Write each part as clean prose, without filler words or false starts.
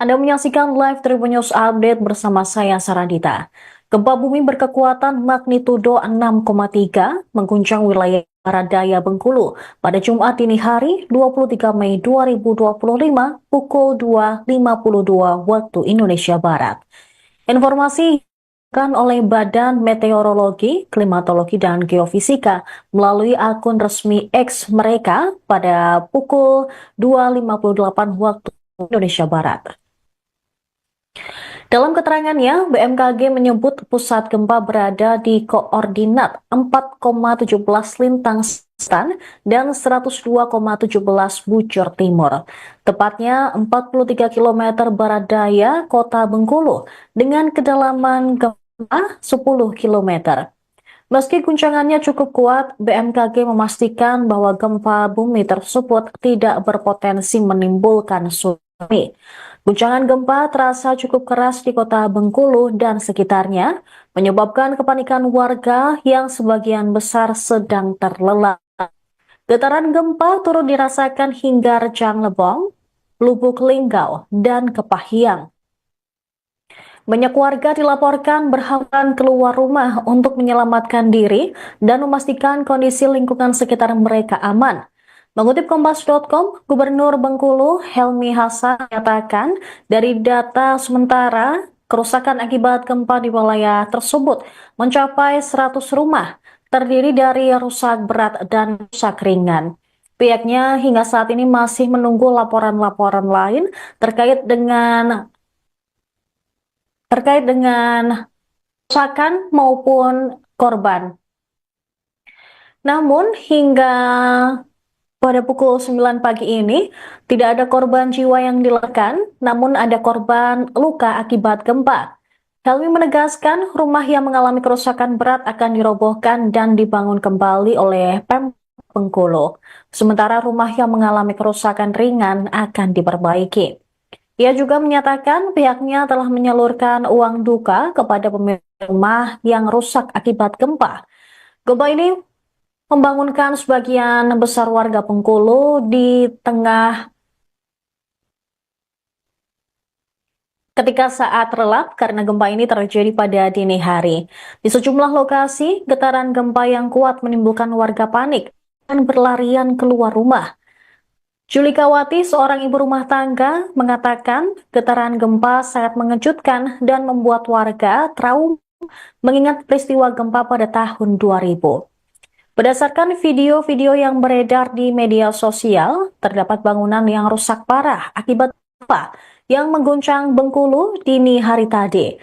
Anda menyaksikan live Tribun News Update bersama saya Saradita. Gempa bumi berkekuatan magnitudo 6,3 mengguncang wilayah barat daya Bengkulu pada Jumat dini hari 23 Mei 2025 pukul 2.52 waktu Indonesia Barat. Informasi diberikan oleh Badan Meteorologi, Klimatologi, dan Geofisika melalui akun resmi X mereka pada pukul 2.58 waktu Indonesia Barat. Dalam keterangannya, BMKG menyebut pusat gempa berada di koordinat 4,17 lintang selatan dan 102,17 bujur timur, tepatnya 43 km barat daya kota Bengkulu dengan kedalaman gempa 10 km. Meski guncangannya cukup kuat, BMKG memastikan bahwa gempa bumi tersebut tidak berpotensi menimbulkan tsunami. Guncangan gempa terasa cukup keras di kota Bengkulu dan sekitarnya, menyebabkan kepanikan warga yang sebagian besar sedang terlelap. Getaran gempa turut dirasakan hingga Rejang Lebong, Lubuk Linggau, dan Kepahyang. Banyak warga dilaporkan berhamburan keluar rumah untuk menyelamatkan diri dan memastikan kondisi lingkungan sekitar mereka aman. Mengutip Kompas.com, Gubernur Bengkulu Helmi Hasan menyatakan dari data sementara kerusakan akibat gempa di wilayah tersebut mencapai 100 rumah, terdiri dari rusak berat dan rusak ringan. Pihaknya hingga saat ini masih menunggu laporan-laporan lain terkait dengan kerusakan maupun korban. Namun hingga pada pukul 9 pagi ini, tidak ada korban jiwa yang dilaporkan, namun ada korban luka akibat gempa. Helmi menegaskan rumah yang mengalami kerusakan berat akan dirobohkan dan dibangun kembali oleh Pemkab Bengkulu. Sementara rumah yang mengalami kerusakan ringan akan diperbaiki. Ia juga menyatakan pihaknya telah menyalurkan uang duka kepada pemilik rumah yang rusak akibat gempa. Gempa ini membangunkan sebagian besar warga Bengkulu di tengah ketika saat relap karena gempa ini terjadi pada dini hari. Di sejumlah lokasi, getaran gempa yang kuat menimbulkan warga panik dan berlarian keluar rumah. Julikawati, seorang ibu rumah tangga, mengatakan getaran gempa sangat mengejutkan dan membuat warga trauma mengingat peristiwa gempa pada tahun 2000. Berdasarkan video-video yang beredar di media sosial, terdapat bangunan yang rusak parah akibat gempa yang mengguncang Bengkulu dini hari tadi.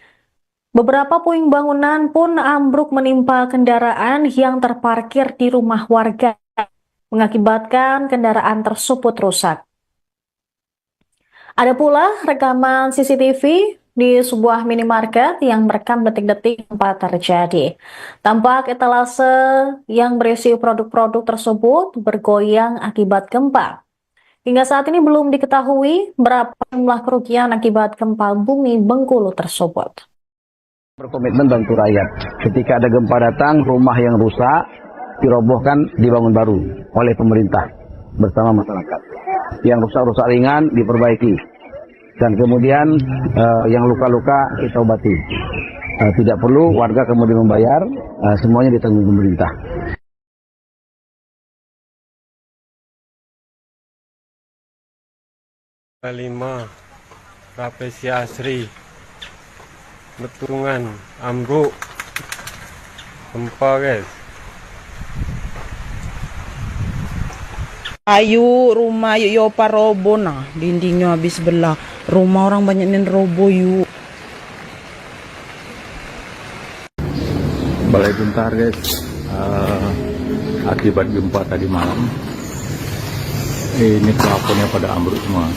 Beberapa puing bangunan pun ambruk menimpa kendaraan yang terparkir di rumah warga, mengakibatkan kendaraan tersebut rusak. Ada pula rekaman CCTV di sebuah minimarket yang merekam detik-detik gempa terjadi. Tampak etalase yang berisi produk-produk tersebut bergoyang akibat gempa. Hingga saat ini belum diketahui berapa jumlah kerugian akibat gempa bumi Bengkulu tersebut. Berkomitmen bantu rakyat. Ketika ada gempa datang, rumah yang rusak dirobohkan, dibangun baru oleh pemerintah bersama masyarakat. Yang rusak-rusak ringan diperbaiki. Dan kemudian yang luka-luka kita obati. Tidak perlu warga kemudian membayar, semuanya ditanggung pemerintah. Kelima, Rapesi Asri, Betungan, ambruk, gempa guys. Ayu rumah Yopa robo nah, dindingnya habis belah. Rumah orang banyak yang robo yuk. Balai Bentar guys, akibat gempa tadi malam, ini plafonnya pada ambruk semua.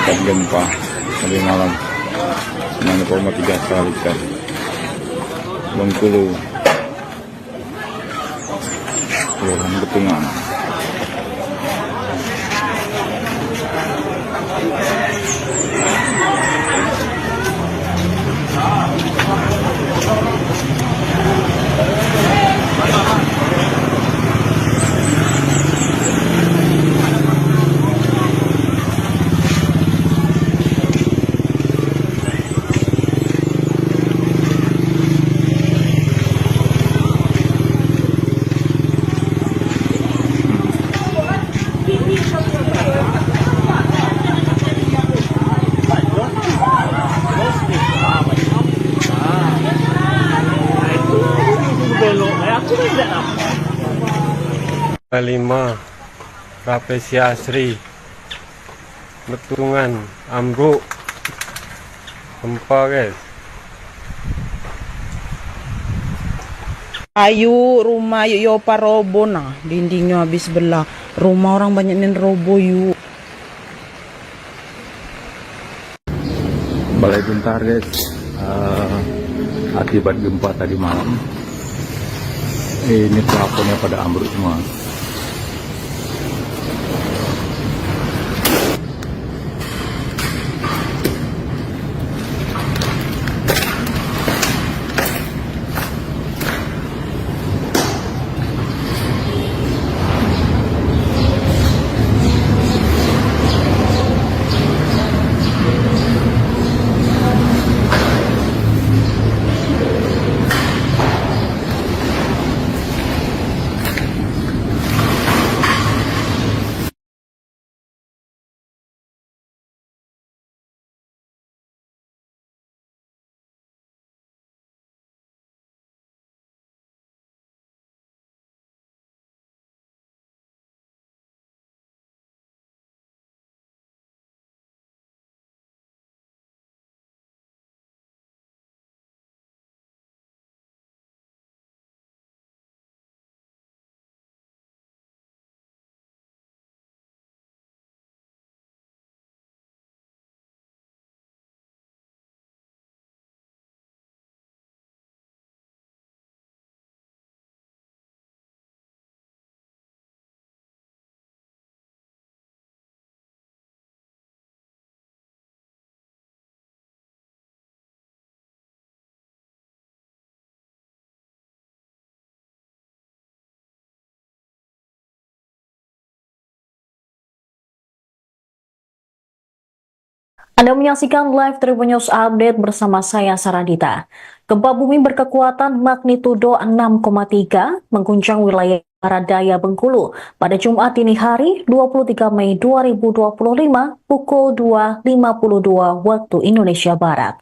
dampak gempa tadi malam 9,3 skala Richter. Bengkulu, Kelurahan Betungan. Lima Rapesi Asri Betungan ambruk gempa guys. Ayu rumah yuk yopa robo nah, dindingnya habis belah. Rumah orang banyak nih robo yuk. Balai Bentar guys, akibat gempa tadi malam ini plafonnya pada ambruk semua. Anda menyaksikan live Tribun News Update bersama saya Saradita. Gempa bumi berkekuatan magnitudo 6,3 mengguncang wilayah Barat Daya Bengkulu pada Jumat dini hari 23 Mei 2025 pukul 2.52 waktu Indonesia Barat.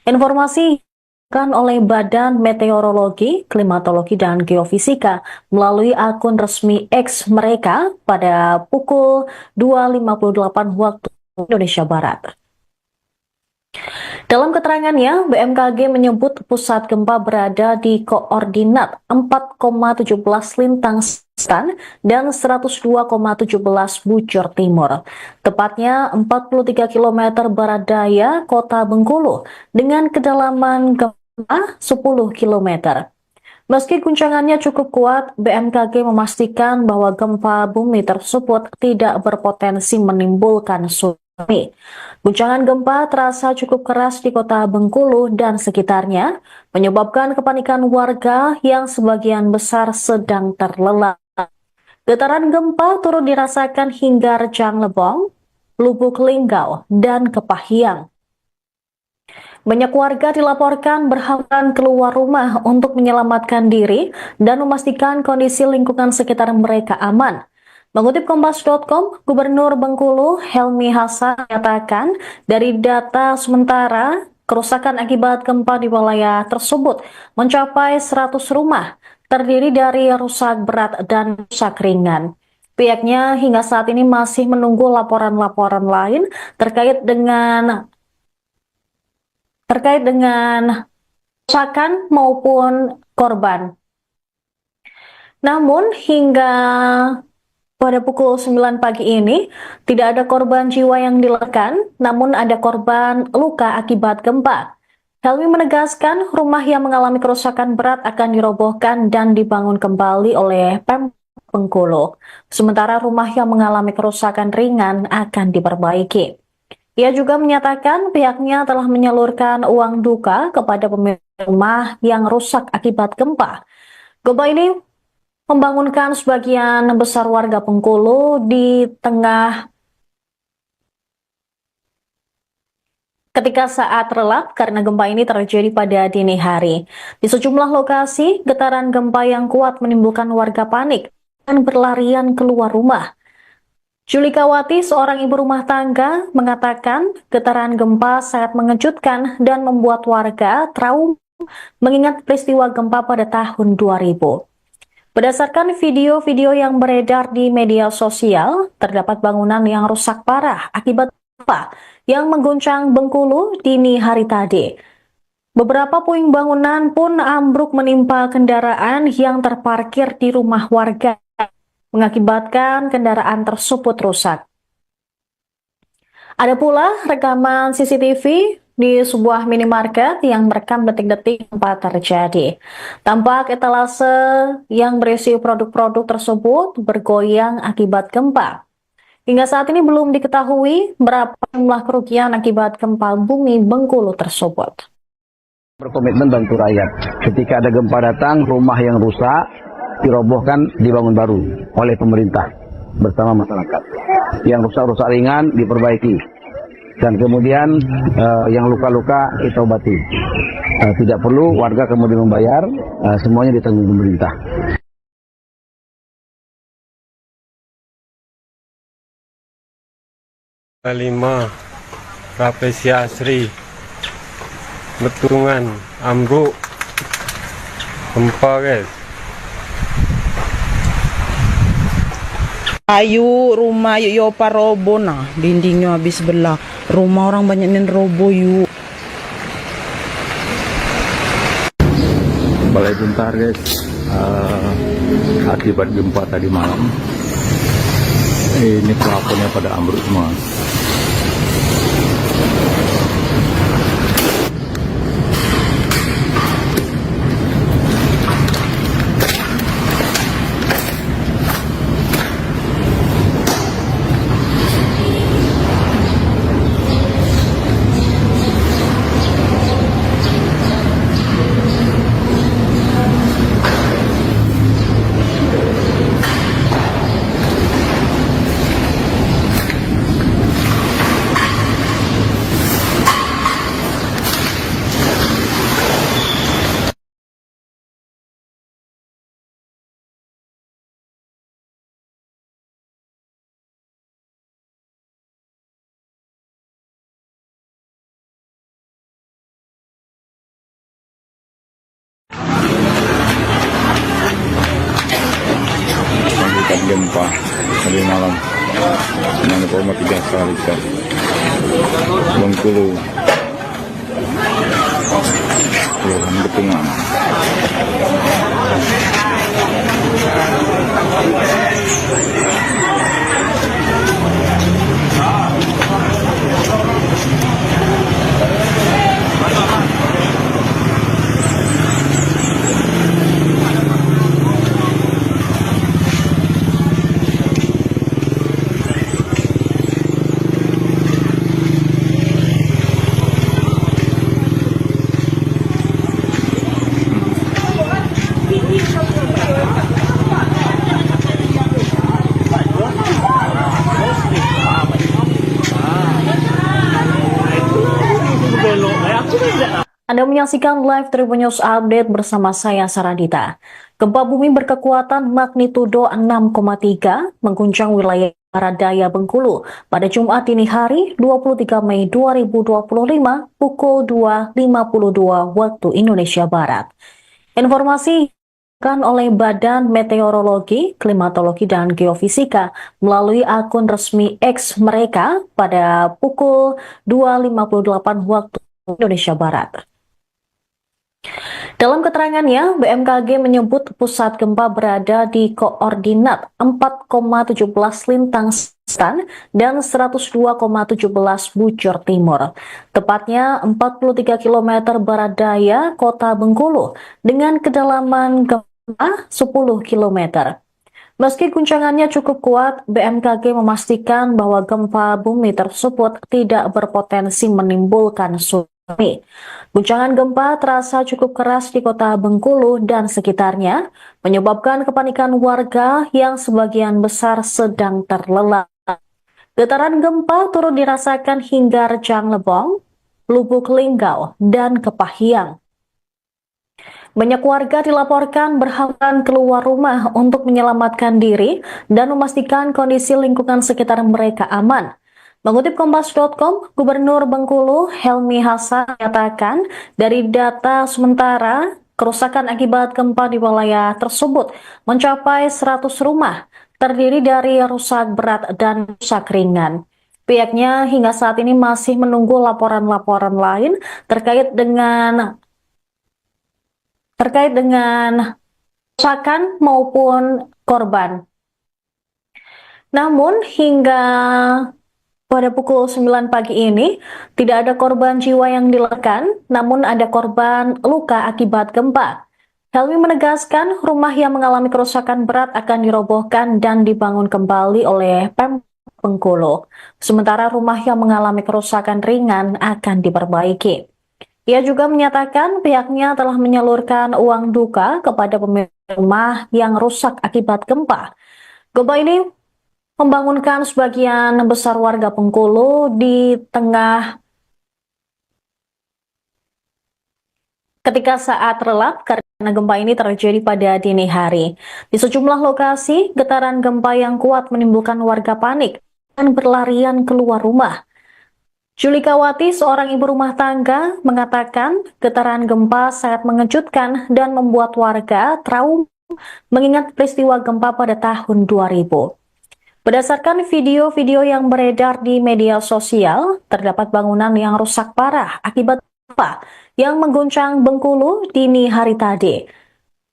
Informasi diberikan oleh Badan Meteorologi, Klimatologi, dan Geofisika melalui akun resmi X mereka pada pukul 2.58 waktu Indonesia Barat. Dalam keterangannya, BMKG menyebut pusat gempa berada di koordinat 4,17 lintang selatan dan 102,17 bujur timur. Tepatnya 43 km barat daya kota Bengkulu dengan kedalaman gempa 10 km. Meski guncangannya cukup kuat, BMKG memastikan bahwa gempa bumi tersebut tidak berpotensi menimbulkan tsunami. Guncangan gempa terasa cukup keras di kota Bengkulu dan sekitarnya, menyebabkan kepanikan warga yang sebagian besar sedang terlelap. Getaran gempa turut dirasakan hingga Rejang Lebong, Lubuk Linggau, dan Kepahyang. Banyak warga dilaporkan berhamburan keluar rumah untuk menyelamatkan diri dan memastikan kondisi lingkungan sekitar mereka aman. Mengutip Kompas.com, Gubernur Bengkulu Helmi Hasan menyatakan dari data sementara kerusakan akibat gempa di wilayah tersebut mencapai 100 rumah, terdiri dari rusak berat dan rusak ringan. Pihaknya hingga saat ini masih menunggu laporan-laporan lain terkait dengan kerusakan maupun korban. Namun hingga Pada pukul 9 pagi ini, tidak ada korban jiwa yang dilaporkan, namun ada korban luka akibat gempa. Helmi menegaskan rumah yang mengalami kerusakan berat akan dirobohkan dan dibangun kembali oleh Pemkab Bengkulu. Sementara rumah yang mengalami kerusakan ringan akan diperbaiki. Ia juga menyatakan pihaknya telah menyalurkan uang duka kepada pemilik rumah yang rusak akibat gempa. Gempa ini membangunkan sebagian besar warga Bengkulu ketika saat relap karena gempa ini terjadi pada dini hari. Di sejumlah lokasi, getaran gempa yang kuat menimbulkan warga panik dan berlarian keluar rumah. Julikawati, seorang ibu rumah tangga, mengatakan getaran gempa sangat mengejutkan dan membuat warga trauma mengingat peristiwa gempa pada tahun 2000. Berdasarkan video-video yang beredar di media sosial, terdapat bangunan yang rusak parah akibat gempa yang mengguncang Bengkulu dini hari tadi. Beberapa puing bangunan pun ambruk menimpa kendaraan yang terparkir di rumah warga, mengakibatkan kendaraan tersebut rusak. Ada pula rekaman CCTV di sebuah minimarket yang merekam detik-detik gempa terjadi. Tampak etalase yang berisi produk-produk tersebut bergoyang akibat gempa. Hingga saat ini belum diketahui berapa jumlah kerugian akibat gempa bumi Bengkulu tersebut. Berkomitmen bantu rakyat. Ketika ada gempa datang, rumah yang rusak dirobohkan, dibangun baru oleh pemerintah bersama masyarakat. Yang rusak-rusak ringan diperbaiki. Dan kemudian yang luka-luka kita obati. Tidak perlu warga kemudian membayar, semuanya ditanggung pemerintah. Lima Rapesi Asri, Betungan, ambruk, gempa guys. Ayu rumah yuk yopa robo nah, dindingnya habis belah. Rumah orang banyak yang robo yuk. Balai Bentar guys, akibat gempa tadi malam. Ini pelafonnya pada ambruk semua. Akibat gempa tadi malam 6,3 skala Richter Bengkulu Kelurahan Betungan. Anda menyaksikan live Tribun News Update bersama saya Saradita. Gempa bumi berkekuatan magnitudo 6,3 mengguncang wilayah Barat Daya Bengkulu pada Jumat dini hari 23 Mei 2025 pukul 2.52 waktu Indonesia Barat. Informasi disampaikan oleh Badan Meteorologi, Klimatologi, dan Geofisika melalui akun resmi X mereka pada pukul 2.58 waktu Indonesia Barat. Dalam keterangannya, BMKG menyebut pusat gempa berada di koordinat 4,17 lintang selatan dan 102,17 bujur timur. Tepatnya 43 km barat daya kota Bengkulu dengan kedalaman gempa 10 km. Meski guncangannya cukup kuat, BMKG memastikan bahwa gempa bumi tersebut tidak berpotensi menimbulkan tsunami. Guncangan gempa terasa cukup keras di kota Bengkulu dan sekitarnya, menyebabkan kepanikan warga yang sebagian besar sedang terlelap. Getaran gempa turut dirasakan hingga Rejang Lebong, Lubuk Linggau, dan Kepahyang. Banyak warga dilaporkan berhamburan keluar rumah untuk menyelamatkan diri dan memastikan kondisi lingkungan sekitar mereka aman. Mengutip Kompas.com, Gubernur Bengkulu Helmi Hasan menyatakan dari data sementara kerusakan akibat gempa di wilayah tersebut mencapai 100 rumah, terdiri dari rusak berat dan rusak ringan. Pihaknya hingga saat ini masih menunggu laporan-laporan lain terkait dengan kerusakan maupun korban. Namun hingga pada pukul 9 pagi ini tidak ada korban jiwa yang dilaporkan, namun ada korban luka akibat gempa. Helmi menegaskan rumah yang mengalami kerusakan berat akan dirobohkan dan dibangun kembali oleh Pemkab Bengkulu. Sementara rumah yang mengalami kerusakan ringan akan diperbaiki. Ia juga menyatakan pihaknya telah menyalurkan uang duka kepada pemilik rumah yang rusak akibat gempa. Gempa ini membangunkan sebagian besar warga Bengkulu di tengah ketika saat relap karena gempa ini terjadi pada dini hari. Di sejumlah lokasi, getaran gempa yang kuat menimbulkan warga panik dan berlarian keluar rumah. Julikawati, seorang ibu rumah tangga, mengatakan getaran gempa sangat mengejutkan dan membuat warga trauma mengingat peristiwa gempa pada tahun 2000. Berdasarkan video-video yang beredar di media sosial, terdapat bangunan yang rusak parah akibat gempa yang mengguncang Bengkulu dini hari tadi.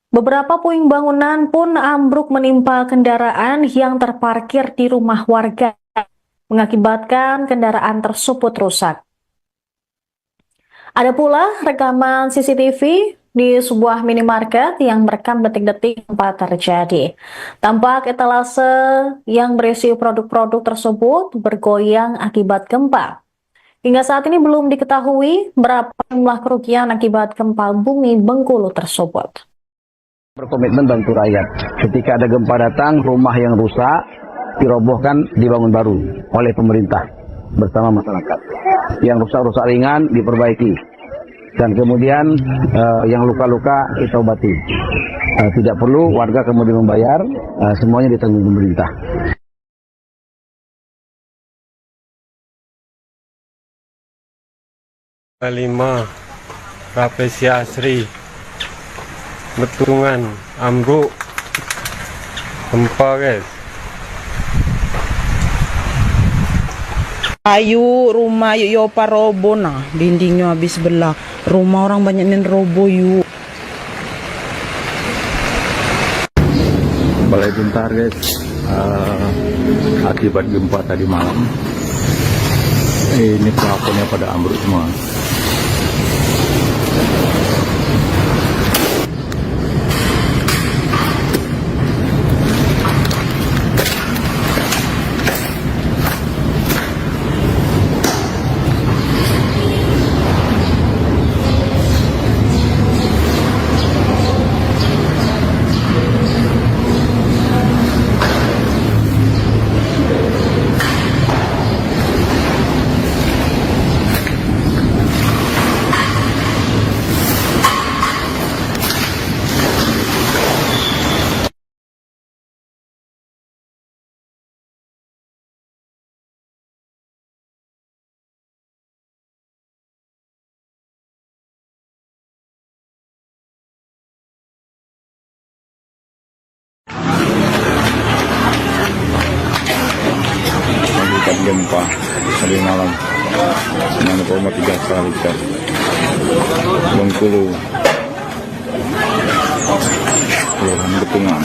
Beberapa puing bangunan pun ambruk menimpa kendaraan yang terparkir di rumah warga, mengakibatkan kendaraan tersebut rusak. Ada pula rekaman CCTV di sebuah minimarket yang merekam detik-detik gempa terjadi. Tampak etalase yang berisi produk-produk tersebut bergoyang akibat gempa. Hingga saat ini belum diketahui berapa jumlah kerugian akibat gempa bumi Bengkulu tersebut. Berkomitmen bantu rakyat. Ketika ada gempa datang, rumah yang rusak dirobohkan, dibangun baru oleh pemerintah bersama masyarakat. Yang rusak-rusak ringan diperbaiki, dan kemudian yang luka-luka kita obati. Tidak perlu warga kemudian membayar, semuanya ditanggung pemerintah. Lima Rapesi Asri, Betungan, ambruk, gempa guys. Ayu rumah yuk yopa robo nah, dindingnya habis belah. Rumah orang banyak yang robo yuk. Balai Bentar guys, akibat gempa tadi malam. Ini plafonnya pada ambruk semua. Gempa tadi malam 6,3 skala Richter Bengkulu Kelurahan Getungan.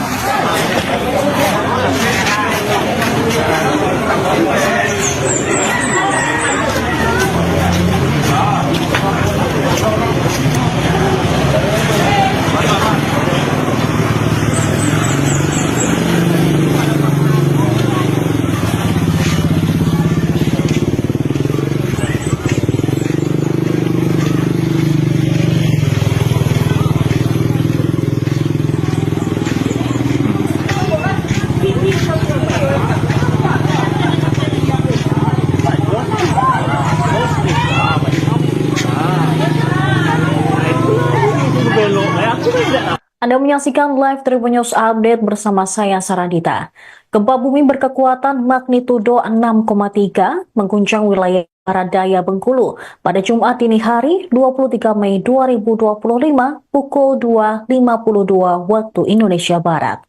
Anda menyaksikan live Tribun News Update bersama saya Saradita. Gempa bumi berkekuatan magnitudo 6,3 mengguncang wilayah barat daya Bengkulu pada Jumat dini hari 23 Mei 2025 pukul 2.52 waktu Indonesia Barat.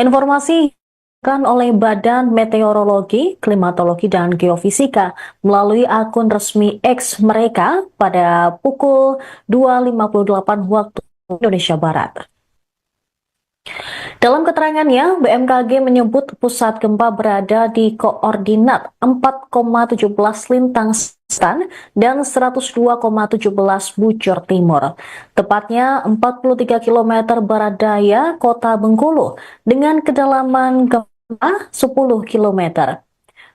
Informasi disampaikan oleh Badan Meteorologi, Klimatologi, dan Geofisika melalui akun resmi X mereka pada pukul 2.58 waktu Indonesia Barat. Dalam keterangannya, BMKG menyebut pusat gempa berada di koordinat 4,17 lintang selatan dan 102,17 bujur timur. Tepatnya 43 km barat daya kota Bengkulu dengan kedalaman gempa 10 km.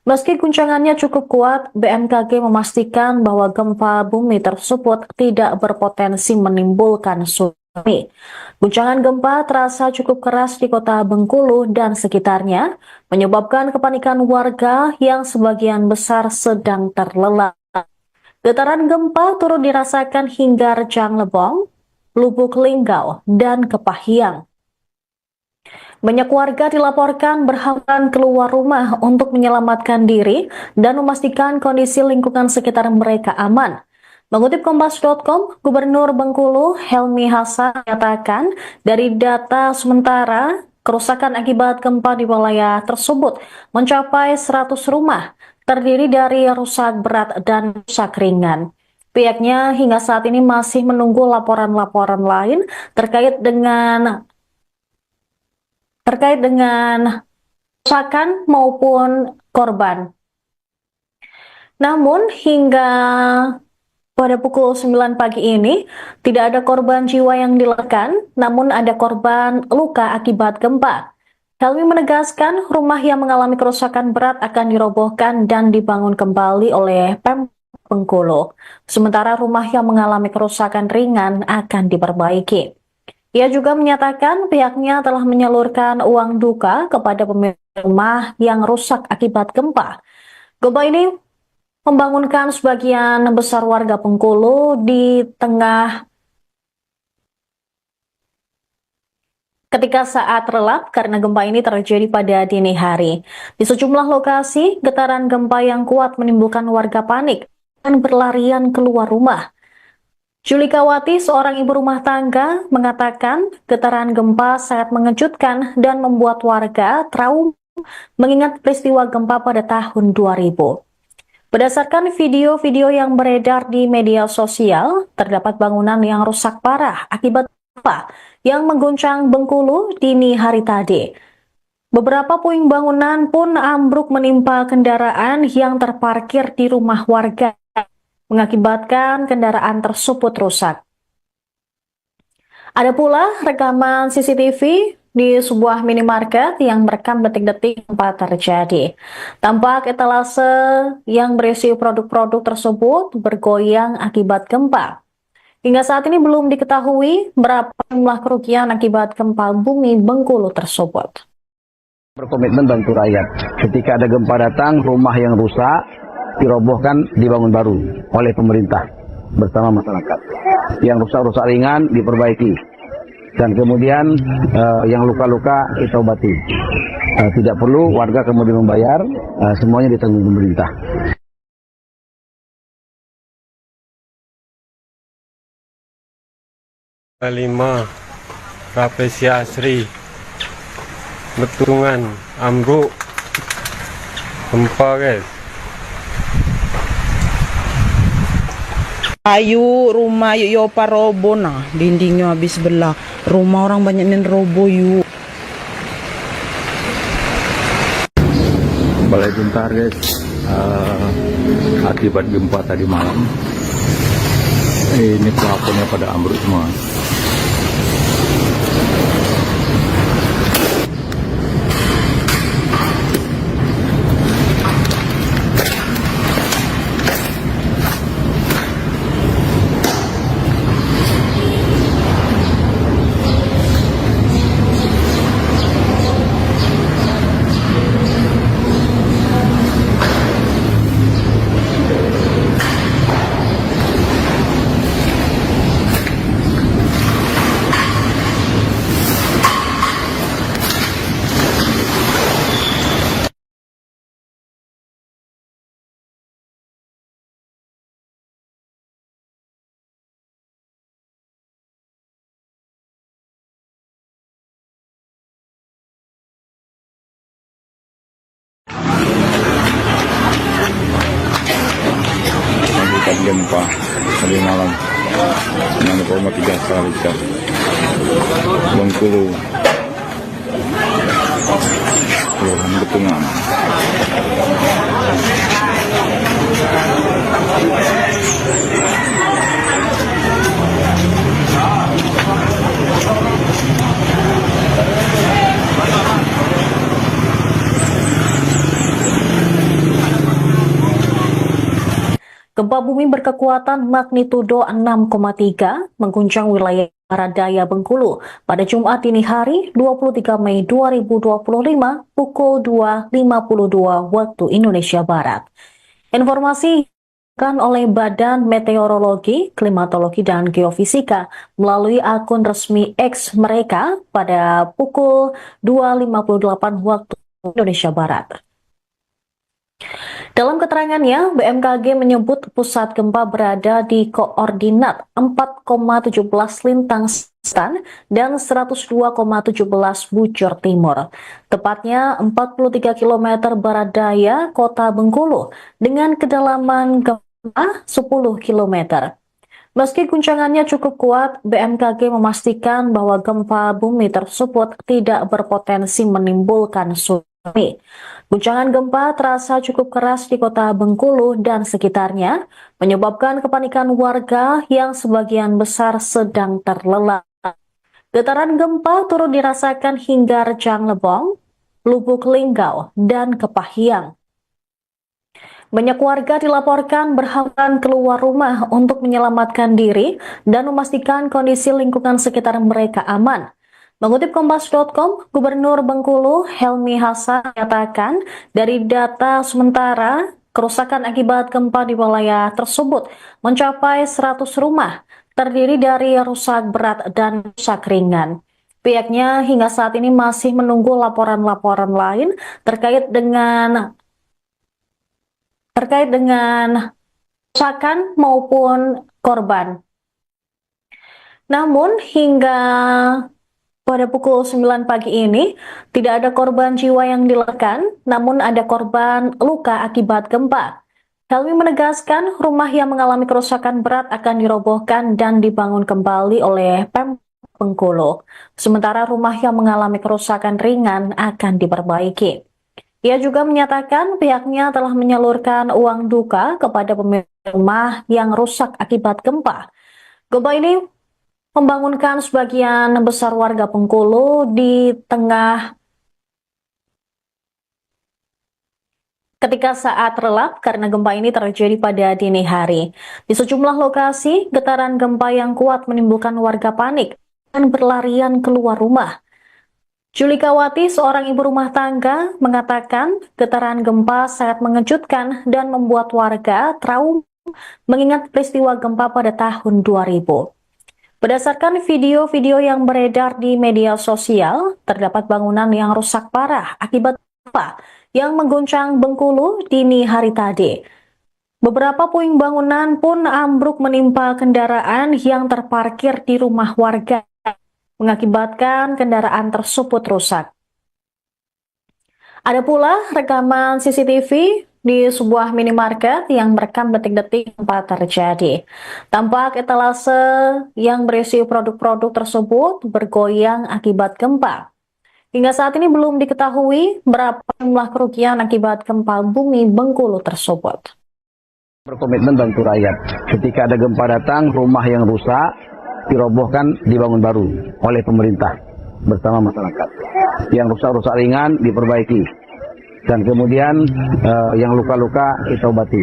Meski guncangannya cukup kuat, BMKG memastikan bahwa gempa bumi tersebut tidak berpotensi menimbulkan tsunami. Guncangan gempa terasa cukup keras di kota Bengkulu dan sekitarnya, menyebabkan kepanikan warga yang sebagian besar sedang terlelap. Getaran gempa turut dirasakan hingga Rejang Lebong, Lubuk Linggau, dan Kepahyang. Banyak warga dilaporkan berhamburan keluar rumah untuk menyelamatkan diri dan memastikan kondisi lingkungan sekitar mereka aman. Mengutip Kompas.com, Gubernur Bengkulu Helmi Hasan menyatakan dari data sementara kerusakan akibat gempa di wilayah tersebut mencapai 100 rumah, terdiri dari rusak berat dan rusak ringan. Pihaknya hingga saat ini masih menunggu laporan-laporan lain terkait dengan kerusakan maupun korban. Namun hingga pada pukul 9 pagi ini tidak ada korban jiwa yang dilaporkan, namun ada korban luka akibat gempa. Helmi menegaskan rumah yang mengalami kerusakan berat akan dirobohkan dan dibangun kembali oleh Pemkab Bengkulu. Sementara rumah yang mengalami kerusakan ringan akan diperbaiki. Ia juga menyatakan pihaknya telah menyalurkan uang duka kepada pemilik rumah yang rusak akibat gempa. Gempa ini membangunkan sebagian besar warga Bengkulu di tengah ketika saat relap karena gempa ini terjadi pada dini hari. Di sejumlah lokasi, getaran gempa yang kuat menimbulkan warga panik dan berlarian keluar rumah. Julikawati, seorang ibu rumah tangga, mengatakan getaran gempa sangat mengejutkan dan membuat warga trauma mengingat peristiwa gempa pada tahun 2000. Berdasarkan video-video yang beredar di media sosial, terdapat bangunan yang rusak parah akibat gempa yang mengguncang Bengkulu dini hari tadi. Beberapa puing bangunan pun ambruk menimpa kendaraan yang terparkir di rumah warga, mengakibatkan kendaraan tersebut rusak. Ada pula rekaman CCTV di sebuah minimarket yang merekam detik-detik gempa terjadi. Tampak etalase yang berisi produk-produk tersebut bergoyang akibat gempa. Hingga saat ini belum diketahui berapa jumlah kerugian akibat gempa bumi Bengkulu tersebut. Berkomitmen bantu rakyat. Ketika ada gempa datang, rumah yang rusak dirobohkan, dibangun baru oleh pemerintah bersama masyarakat. Yang rusak-rusak ringan diperbaiki, dan kemudian yang luka-luka kita obati. Tidak perlu warga kemudian membayar, semuanya ditanggung pemerintah. Lima Rapesi Asri, Betungan, ambruk, gempa guys. Ayu rumah yuk Yopa robo nah, dindingnya habis belah. Rumah orang banyak nih robo yuk. Balai Bentar guys, akibat gempa tadi malam, ini plafonnya pada ambruk semua. Akibat gempa tadi malam 6,3 skala Richter Bengkulu Kelurahan Betungan. Gempa bumi berkekuatan magnitudo 6,3 mengguncang wilayah barat daya Bengkulu pada Jumat dini hari 23 Mei 2025 pukul 2.52 waktu Indonesia Barat. Informasi diberikan oleh Badan Meteorologi, Klimatologi, dan Geofisika melalui akun resmi X mereka pada pukul 2.58 waktu Indonesia Barat. Dalam keterangannya, BMKG menyebut pusat gempa berada di koordinat 4,17 lintang selatan dan 102,17 bujur timur, tepatnya 43 km barat daya kota Bengkulu dengan kedalaman gempa 10 km. Meski guncangannya cukup kuat, BMKG memastikan bahwa gempa bumi tersebut tidak berpotensi menimbulkan tsunami. Guncangan gempa terasa cukup keras di kota Bengkulu dan sekitarnya, menyebabkan kepanikan warga yang sebagian besar sedang terlelap. Getaran gempa turut dirasakan hingga Rejang Lebong, Lubuk Linggau, dan Kepahyang. Banyak warga dilaporkan berhamburan keluar rumah untuk menyelamatkan diri dan memastikan kondisi lingkungan sekitar mereka aman. Mengutip Kompas.com, Gubernur Bengkulu Helmi Hasan menyatakan dari data sementara kerusakan akibat gempa di wilayah tersebut mencapai 100 rumah, terdiri dari rusak berat dan rusak ringan. Pihaknya hingga saat ini masih menunggu laporan-laporan lain terkait dengan kerusakan maupun korban. Namun hingga pada pukul 9 pagi ini, tidak ada korban jiwa yang dilaporkan, namun ada korban luka akibat gempa. Helmi menegaskan rumah yang mengalami kerusakan berat akan dirobohkan dan dibangun kembali oleh Pemkab Bengkulu. Sementara rumah yang mengalami kerusakan ringan akan diperbaiki. Ia juga menyatakan pihaknya telah menyalurkan uang duka kepada pemilik rumah yang rusak akibat gempa. Gempa ini membangunkan sebagian besar warga Bengkulu di tengah ketika saat relap karena gempa ini terjadi pada dini hari. Di sejumlah lokasi, getaran gempa yang kuat menimbulkan warga panik dan berlarian keluar rumah. Julikawati, seorang ibu rumah tangga, mengatakan getaran gempa sangat mengejutkan dan membuat warga trauma mengingat peristiwa gempa pada tahun 2000. Berdasarkan video-video yang beredar di media sosial, terdapat bangunan yang rusak parah akibat gempa yang mengguncang Bengkulu dini hari tadi. Beberapa puing bangunan pun ambruk menimpa kendaraan yang terparkir di rumah warga, mengakibatkan kendaraan tersebut rusak. Ada pula rekaman CCTV di sebuah minimarket yang merekam detik-detik gempa terjadi. Tampak etalase yang berisi produk-produk tersebut bergoyang akibat gempa. Hingga saat ini belum diketahui berapa jumlah kerugian akibat gempa bumi Bengkulu tersebut. Berkomitmen bantu rakyat. Ketika ada gempa datang, rumah yang rusak dirobohkan, dibangun baru oleh pemerintah bersama masyarakat. Yang rusak-rusak ringan diperbaiki, dan kemudian yang luka-luka kita obati.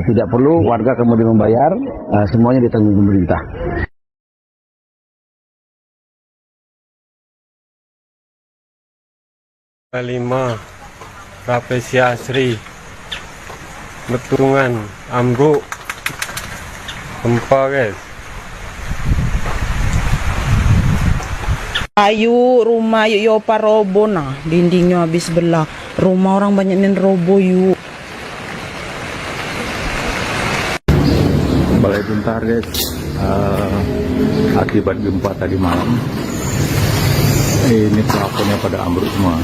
Tidak perlu warga kemudian membayar, semuanya ditanggung pemerintah. Lima Rapesi Asri Betungan ambruk gempa guys. Ayu rumah yuk yopa robo nah, dindingnya habis belah. Rumah orang banyak nih robo yuk. Balai Bentar guys, akibat gempa tadi malam. Ini pelafonnya pada ambruk semua.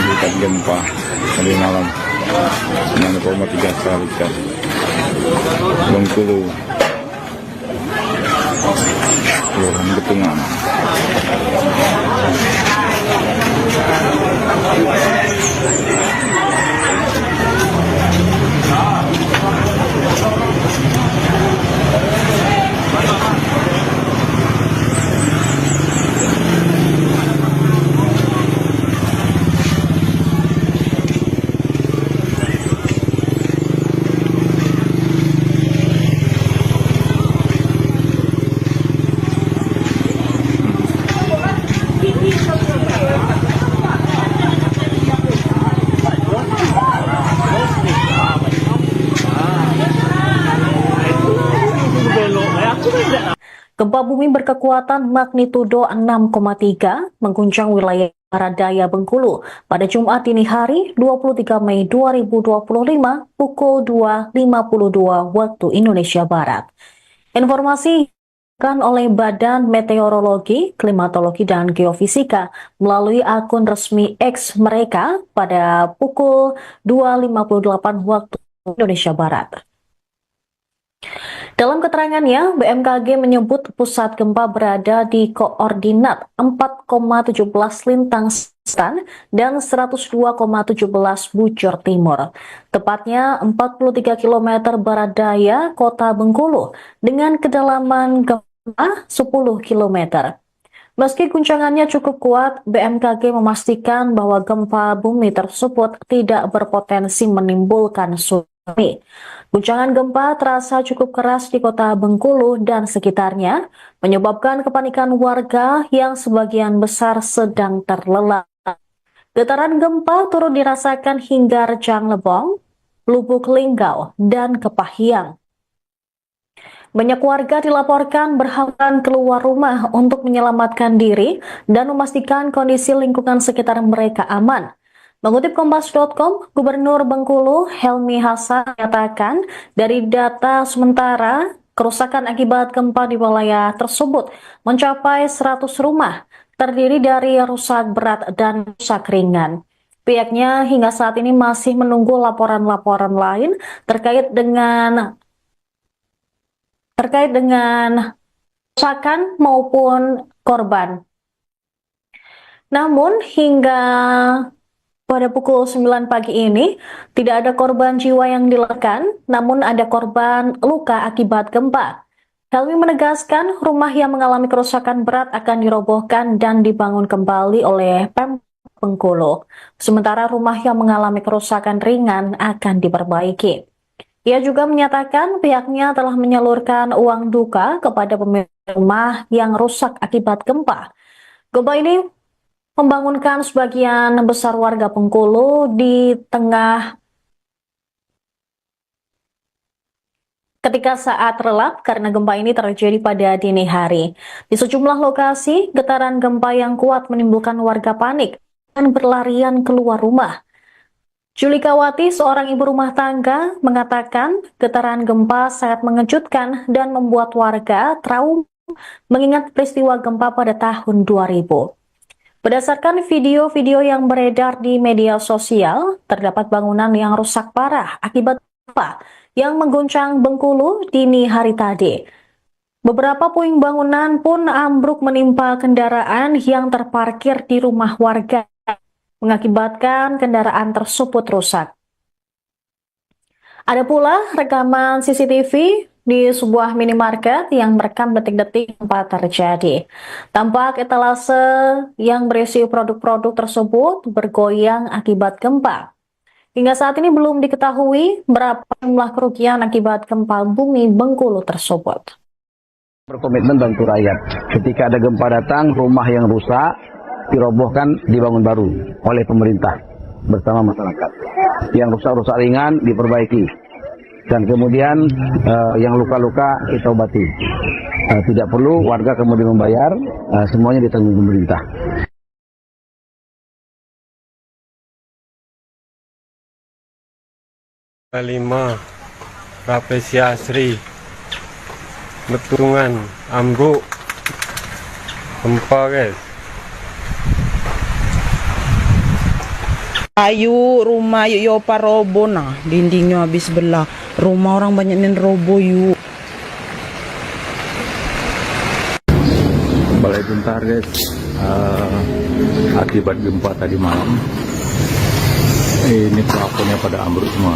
Akibat gempa tadi malam 9,3 skala Richter Bengkulu, Kelurahan Betungan. Gempa bumi berkekuatan magnitudo 6,3 mengguncang wilayah Barat Daya Bengkulu pada Jumat dini hari 23 Mei 2025 pukul 2.52 waktu Indonesia Barat. Informasi diberikan oleh Badan Meteorologi, Klimatologi, dan Geofisika melalui akun resmi X mereka pada pukul 2.58 waktu Indonesia Barat. Dalam keterangannya, BMKG menyebut pusat gempa berada di koordinat 4,17 lintang selatan dan 102,17 bujur timur. Tepatnya 43 km barat daya kota Bengkulu dengan kedalaman gempa 10 km. Meski guncangannya cukup kuat, BMKG memastikan bahwa gempa bumi tersebut tidak berpotensi menimbulkan tsunami. Guncangan gempa terasa cukup keras di kota Bengkulu dan sekitarnya, menyebabkan kepanikan warga yang sebagian besar sedang terlelap. Getaran gempa turut dirasakan hingga Rejang Lebong, Lubuk Linggau, dan Kepahyang. Banyak warga dilaporkan berhamburan keluar rumah untuk menyelamatkan diri dan memastikan kondisi lingkungan sekitar mereka aman. Mengutip Kompas.com, Gubernur Bengkulu Helmi Hasan menyatakan dari data sementara kerusakan akibat gempa di wilayah tersebut mencapai 100 rumah, terdiri dari rusak berat dan rusak ringan. Pihaknya hingga saat ini masih menunggu laporan-laporan lain terkait dengan kerusakan maupun korban. Namun hingga pada pukul 9 pagi ini, tidak ada korban jiwa yang dilaporkan, namun ada korban luka akibat gempa. Helmi menegaskan rumah yang mengalami kerusakan berat akan dirobohkan dan dibangun kembali oleh Pemkab Bengkulu. Sementara rumah yang mengalami kerusakan ringan akan diperbaiki. Ia juga menyatakan pihaknya telah menyalurkan uang duka kepada pemilik rumah yang rusak akibat gempa. Gempa ini membangunkan sebagian besar warga Bengkulu di tengah ketika saat relap karena gempa ini terjadi pada dini hari. Di sejumlah lokasi, getaran gempa yang kuat menimbulkan warga panik dan berlarian keluar rumah. Julikawati, seorang ibu rumah tangga, mengatakan getaran gempa sangat mengejutkan dan membuat warga trauma mengingat peristiwa gempa pada tahun 2000. Berdasarkan video-video yang beredar di media sosial, terdapat bangunan yang rusak parah akibat gempa yang mengguncang Bengkulu dini hari tadi. Beberapa puing bangunan pun ambruk menimpa kendaraan yang terparkir di rumah warga, mengakibatkan kendaraan tersebut rusak. Ada pula rekaman CCTV di sebuah minimarket yang merekam detik-detik gempa terjadi. Tampak etalase yang berisi produk-produk tersebut bergoyang akibat gempa. Hingga saat ini belum diketahui berapa jumlah kerugian akibat gempa bumi Bengkulu tersebut. Berkomitmen bantu rakyat. Ketika ada gempa datang, rumah yang rusak dirobohkan, dibangun baru oleh pemerintah bersama masyarakat. Yang rusak-rusak ringan diperbaiki. Dan kemudian yang luka-luka kita obati. Tidak perlu warga kemudian membayar, semuanya ditanggung pemerintah. Lima Rapesi Asri Betungan ambruk gempa guys. Ayu rumah yopa robo nah, dindingnya habis belah. Rumah orang banyak yang robo yuk. Balai Bentar guys, akibat gempa tadi malam. Ini plafonnya pada ambruk semua.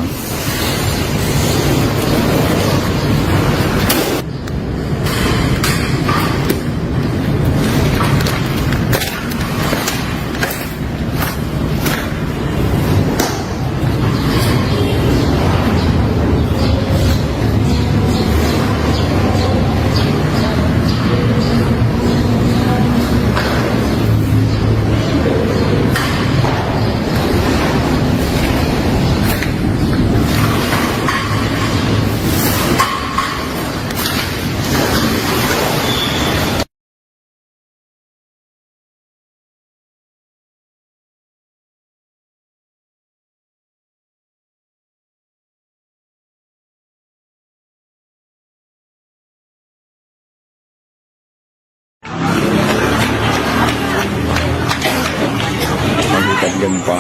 Akibat gempa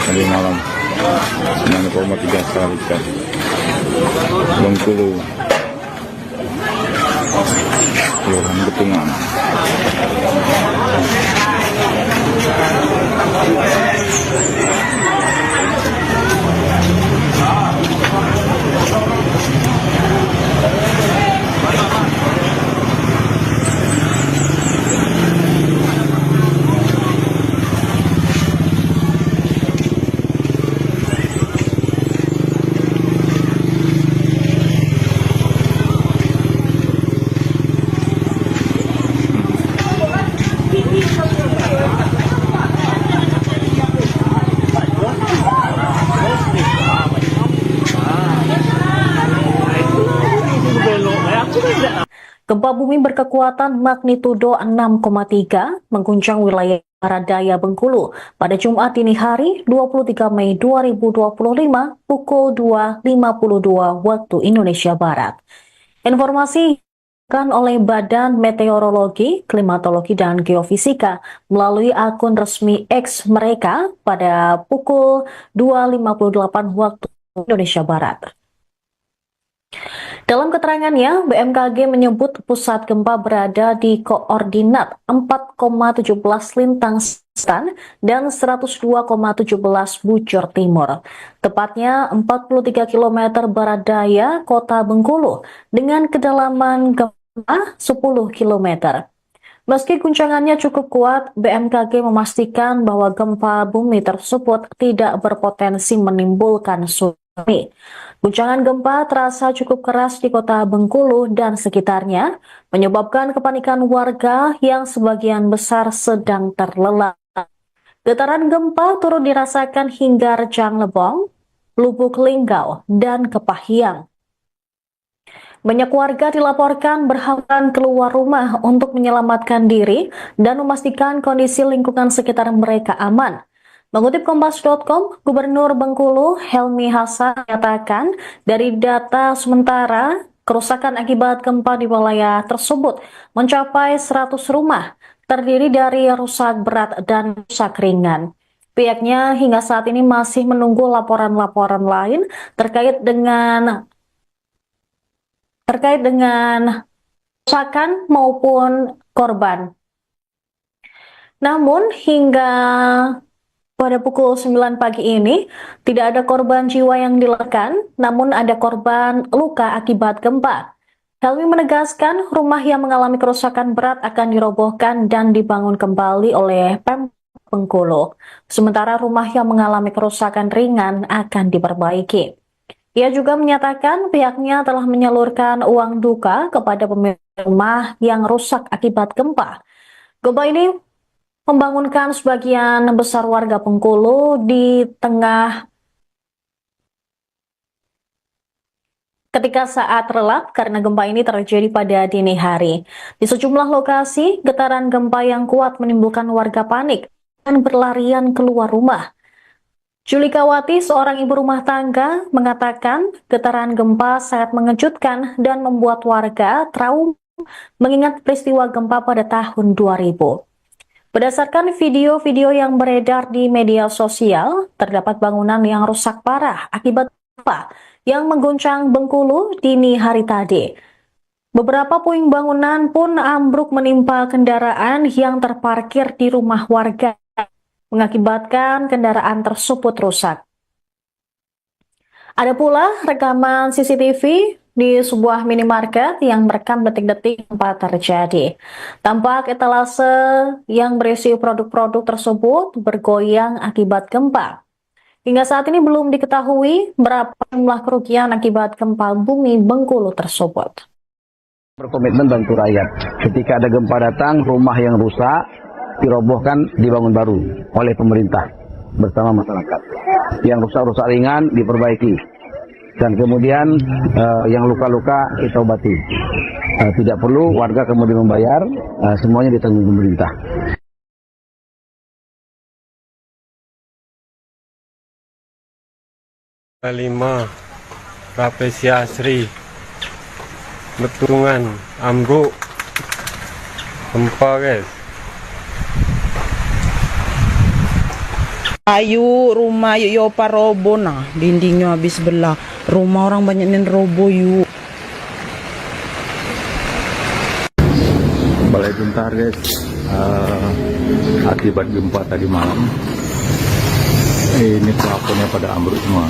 tadi malam 9,3 skala Richter. Bengkulu, Kelurahan Betungan. Gempa bumi berkekuatan magnitudo 6,3 mengguncang wilayah barat daya Bengkulu pada Jumat dini hari 23 Mei 2025 pukul 2.52 waktu Indonesia Barat. Informasi diberikan oleh Badan Meteorologi, Klimatologi, dan Geofisika melalui akun resmi X mereka pada pukul 2.58 waktu Indonesia Barat. Dalam keterangannya, BMKG menyebut pusat gempa berada di koordinat 4,17 lintang selatan dan 102,17 bujur timur. Tepatnya 43 km barat daya kota Bengkulu dengan kedalaman gempa 10 km. Meski guncangannya cukup kuat, BMKG memastikan bahwa gempa bumi tersebut tidak berpotensi menimbulkan tsunami. Guncangan gempa terasa cukup keras di kota Bengkulu dan sekitarnya, menyebabkan kepanikan warga yang sebagian besar sedang terlelap. Getaran gempa turut dirasakan hingga Rejang Lebong, Lubuk Linggau, dan Kepahyang. Banyak warga dilaporkan berhamburan keluar rumah untuk menyelamatkan diri dan memastikan kondisi lingkungan sekitar mereka aman. Mengutip Kompas.com, Gubernur Bengkulu Helmi Hasan menyatakan dari data sementara kerusakan akibat gempa di wilayah tersebut mencapai 100 rumah, terdiri dari rusak berat dan rusak ringan. Pihaknya hingga saat ini masih menunggu laporan-laporan lain terkait dengan kerusakan maupun korban. Namun hingga pada pukul 9 pagi ini tidak ada korban jiwa yang dilaporkan, namun ada korban luka akibat gempa. Helmi menegaskan rumah yang mengalami kerusakan berat akan dirobohkan dan dibangun kembali oleh Pemkab Bengkulu. Sementara rumah yang mengalami kerusakan ringan akan diperbaiki. Ia juga menyatakan pihaknya telah menyalurkan uang duka kepada pemilik rumah yang rusak akibat gempa. Gempa ini membangunkan sebagian besar warga Bengkulu di tengah ketika saat relap karena gempa ini terjadi pada dini hari. Di sejumlah lokasi, getaran gempa yang kuat menimbulkan warga panik dan berlarian keluar rumah. Julikawati, seorang ibu rumah tangga, mengatakan getaran gempa sangat mengejutkan dan membuat warga trauma mengingat peristiwa gempa pada tahun 2000. Berdasarkan video-video yang beredar di media sosial, terdapat bangunan yang rusak parah akibat gempa yang mengguncang Bengkulu dini hari tadi. Beberapa puing bangunan pun ambruk menimpa kendaraan yang terparkir di rumah warga, mengakibatkan kendaraan tersebut rusak. Ada pula rekaman CCTV di sebuah minimarket yang merekam detik-detik gempa terjadi. Tampak etalase yang berisi produk-produk tersebut bergoyang akibat gempa. Hingga saat ini belum diketahui berapa jumlah kerugian akibat gempa bumi Bengkulu tersebut. Berkomitmen bantu rakyat. Ketika ada gempa datang, rumah yang rusak dirobohkan, dibangun baru oleh pemerintah bersama masyarakat. Yang rusak-rusak ringan diperbaiki, dan kemudian yang luka-luka kita obati. Tidak perlu warga kemudian membayar, semuanya ditanggung pemerintah. Lima, Rapesi Asri, Betungan, ambruk, gempa guys. Ayu rumah yuk robo nah, dindingnya habis belah. Rumah orang banyak yang robo yuk. Balai Bentar guys, akibat gempa tadi malam. Ini pelafonnya pada ambruk semua.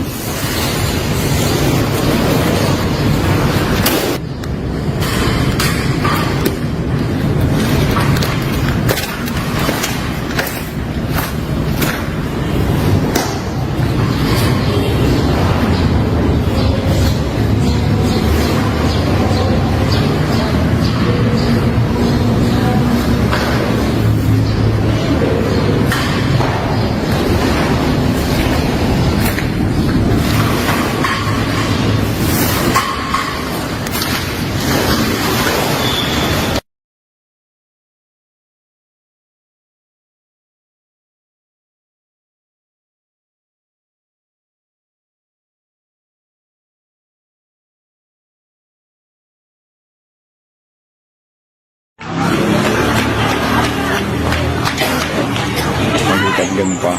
Akibat gempa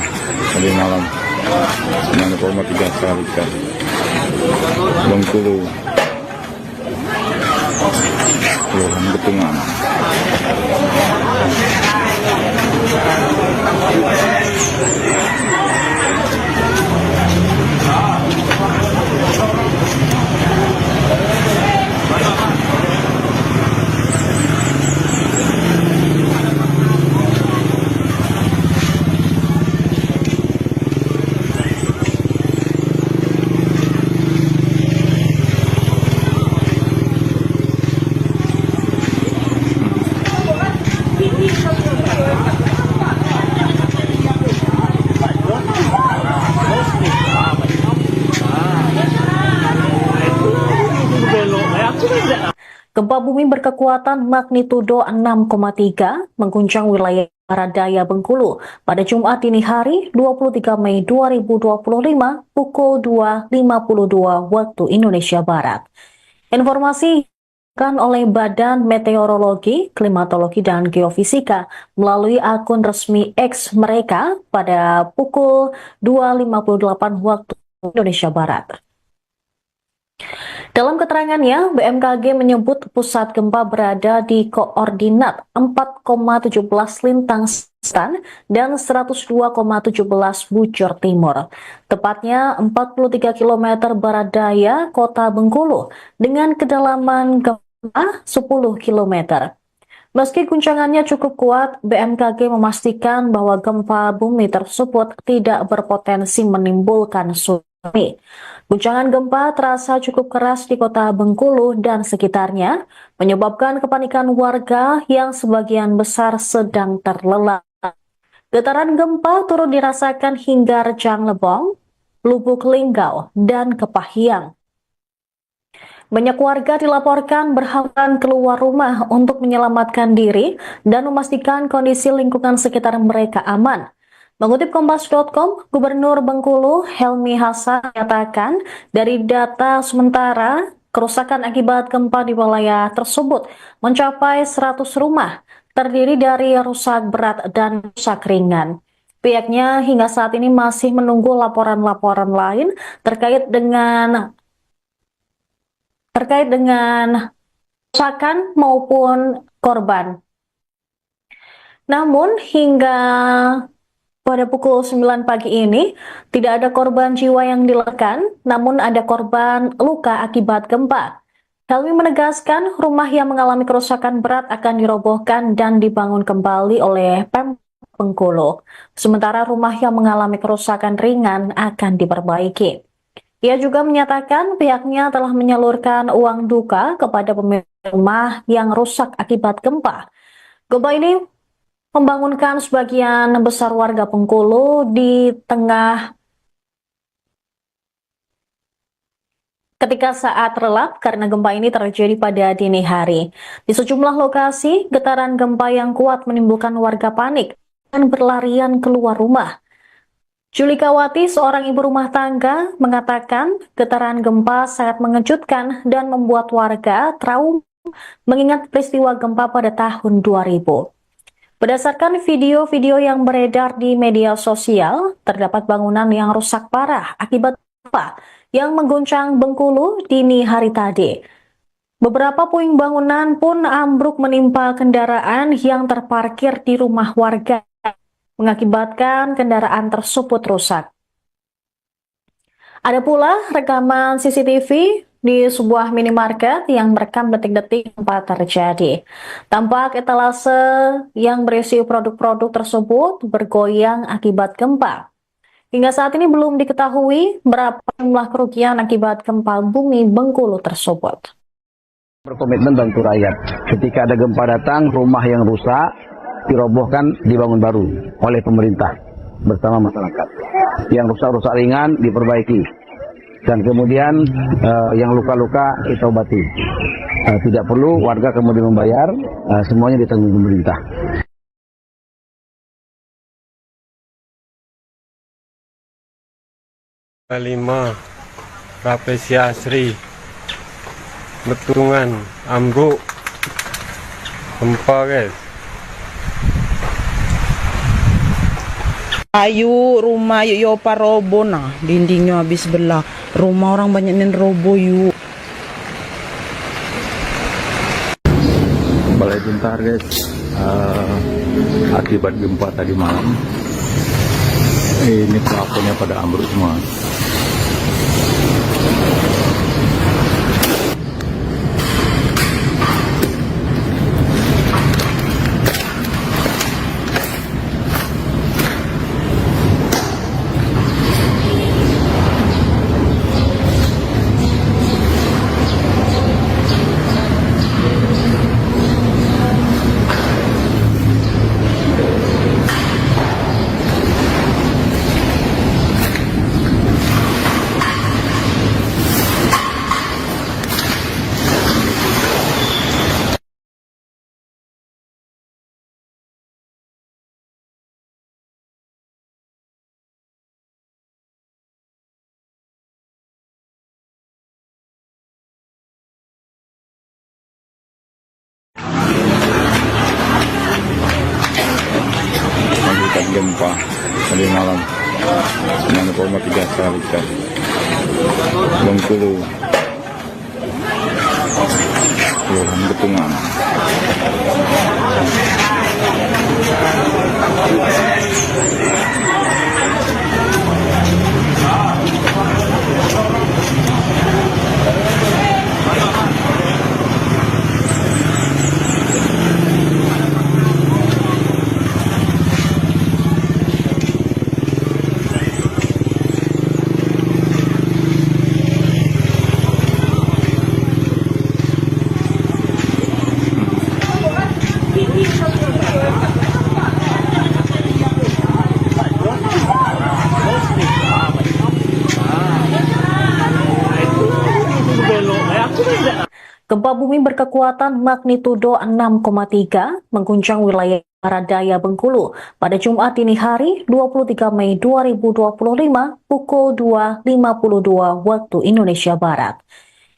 tadi malam 9,3 skala Richter. Bengkulu, Kelurahan Betungan. Gempa bumi berkekuatan magnitudo 6,3 mengguncang wilayah barat daya Bengkulu pada Jumat dini hari 23 Mei 2025 pukul 2.52 waktu Indonesia Barat. Informasi diberikan oleh Badan Meteorologi, Klimatologi, dan Geofisika melalui akun resmi X mereka pada pukul 2.58 waktu Indonesia Barat. Dalam keterangannya, BMKG menyebut pusat gempa berada di koordinat 4,17 lintang selatan dan 102,17 bujur timur, tepatnya 43 km barat daya kota Bengkulu dengan kedalaman gempa 10 km. Meski guncangannya cukup kuat, BMKG memastikan bahwa gempa bumi tersebut tidak berpotensi menimbulkan tsunami. Guncangan gempa terasa cukup keras di kota Bengkulu dan sekitarnya, menyebabkan kepanikan warga yang sebagian besar sedang terlelap. Getaran gempa turut dirasakan hingga Rejang Lebong, Lubuk Linggau, dan Kepahyang. Banyak warga dilaporkan berhamburan keluar rumah untuk menyelamatkan diri dan memastikan kondisi lingkungan sekitar mereka aman. Mengutip Kompas.com, Gubernur Bengkulu Helmi Hasan menyatakan dari data sementara kerusakan akibat gempa di wilayah tersebut mencapai 100 rumah, terdiri dari rusak berat dan rusak ringan. Pihaknya hingga saat ini masih menunggu laporan-laporan lain terkait dengan kerusakan maupun korban. Namun hingga pada pukul 9 pagi ini, tidak ada korban jiwa yang dilaporkan, namun ada korban luka akibat gempa. Helmi menegaskan rumah yang mengalami kerusakan berat akan dirobohkan dan dibangun kembali oleh Pemkab Bengkulu. Sementara rumah yang mengalami kerusakan ringan akan diperbaiki. Ia juga menyatakan pihaknya telah menyalurkan uang duka kepada pemilik rumah yang rusak akibat gempa. Gempa ini membangunkan sebagian besar warga Bengkulu di tengah ketika saat relap karena gempa ini terjadi pada dini hari. Di sejumlah lokasi, getaran gempa yang kuat menimbulkan warga panik dan berlarian keluar rumah. Julikawati, seorang ibu rumah tangga, mengatakan getaran gempa sangat mengejutkan dan membuat warga trauma mengingat peristiwa gempa pada tahun 2000. Berdasarkan video-video yang beredar di media sosial, terdapat bangunan yang rusak parah akibat gempa yang mengguncang Bengkulu dini hari tadi. Beberapa puing bangunan pun ambruk menimpa kendaraan yang terparkir di rumah warga, mengakibatkan kendaraan tersebut rusak. Ada pula rekaman CCTV di sebuah minimarket yang merekam detik-detik gempa terjadi. Tampak etalase yang berisi produk-produk tersebut bergoyang akibat gempa. Hingga saat ini belum diketahui berapa jumlah kerugian akibat gempa bumi Bengkulu tersebut. Berkomitmen bantu rakyat. Ketika ada gempa datang, rumah yang rusak dirobohkan, dibangun baru oleh pemerintah bersama masyarakat. Yang rusak-rusak ringan diperbaiki. Dan kemudian yang luka-luka kita obati. Tidak perlu warga kemudian membayar, semuanya ditanggung pemerintah. Lima, Rapesi Asri, Betungan, ambruk, gempa guys. Ayu rumah yuk robo nah, dindingnya habis belah. Rumah orang banyak yang robo yuk. Balai Bentar guys, akibat gempa tadi malam. Ini plafonnya pada ambruk semua. gempa tadi malam 9,3 skala Richter. Bengkulu, Kelurahan Betungan. Gempa bumi berkekuatan magnitudo 6,3 mengguncang wilayah Barat Daya Bengkulu pada Jumat dini hari 23 Mei 2025 pukul 2.52 waktu Indonesia Barat.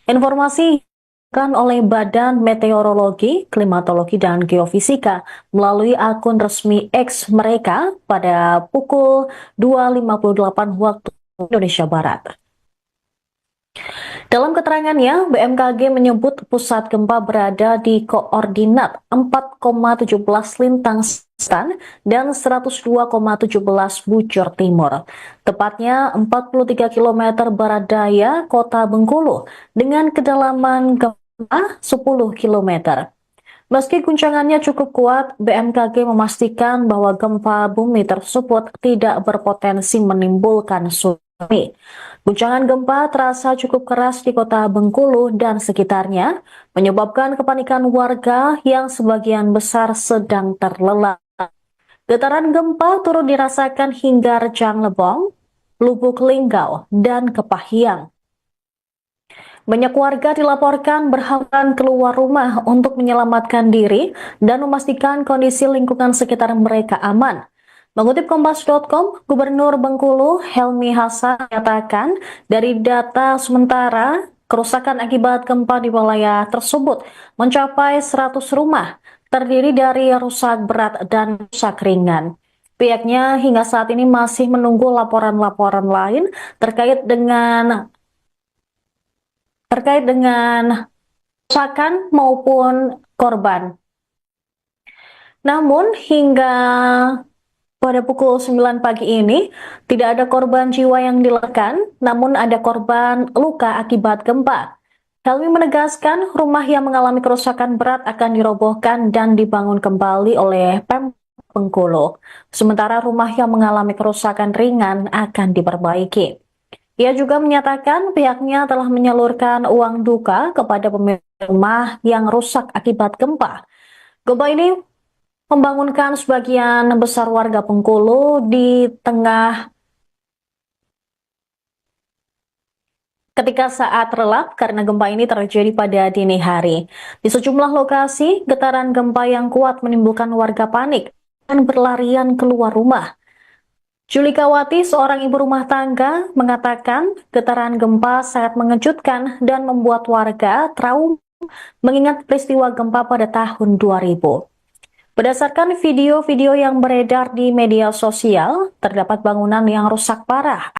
Informasi diberikan oleh Badan Meteorologi, Klimatologi, dan Geofisika melalui akun resmi X mereka pada pukul 2.58 waktu Indonesia Barat. Dalam keterangannya, BMKG menyebut pusat gempa berada di koordinat 4,17 lintang selatan dan 102,17 bujur timur. Tepatnya 43 km barat daya kota Bengkulu dengan kedalaman gempa 10 km. Meski guncangannya cukup kuat, BMKG memastikan bahwa gempa bumi tersebut tidak berpotensi menimbulkan tsunami. Guncangan gempa terasa cukup keras di kota Bengkulu dan sekitarnya, menyebabkan kepanikan warga yang sebagian besar sedang terlelap. Getaran gempa turut dirasakan hingga Rejang Lebong, Lubuk Linggau, dan Kepahyang. Banyak warga dilaporkan berhamburan keluar rumah untuk menyelamatkan diri dan memastikan kondisi lingkungan sekitar mereka aman. Mengutip Kompas.com, Gubernur Bengkulu Helmi Hasan menyatakan dari data sementara kerusakan akibat gempa di wilayah tersebut mencapai 100 rumah, terdiri dari rusak berat dan rusak ringan. Pihaknya hingga saat ini masih menunggu laporan-laporan lain terkait dengan kerusakan maupun korban. Namun hingga pada pukul 9 pagi ini, tidak ada korban jiwa yang dilaporkan, namun ada korban luka akibat gempa. Helmi menegaskan rumah yang mengalami kerusakan berat akan dirobohkan dan dibangun kembali oleh Pemkab Bengkulu. Sementara rumah yang mengalami kerusakan ringan akan diperbaiki. Ia juga menyatakan pihaknya telah menyalurkan uang duka kepada pemilik rumah yang rusak akibat gempa. Gempa ini membangunkan sebagian besar warga Bengkulu di tengah ketika saat relap karena gempa ini terjadi pada dini hari. Di sejumlah lokasi, getaran gempa yang kuat menimbulkan warga panik dan berlarian keluar rumah. Julikawati, seorang ibu rumah tangga, mengatakan getaran gempa sangat mengejutkan dan membuat warga trauma mengingat peristiwa gempa pada tahun 2000. Berdasarkan video-video yang beredar di media sosial, terdapat bangunan yang rusak parah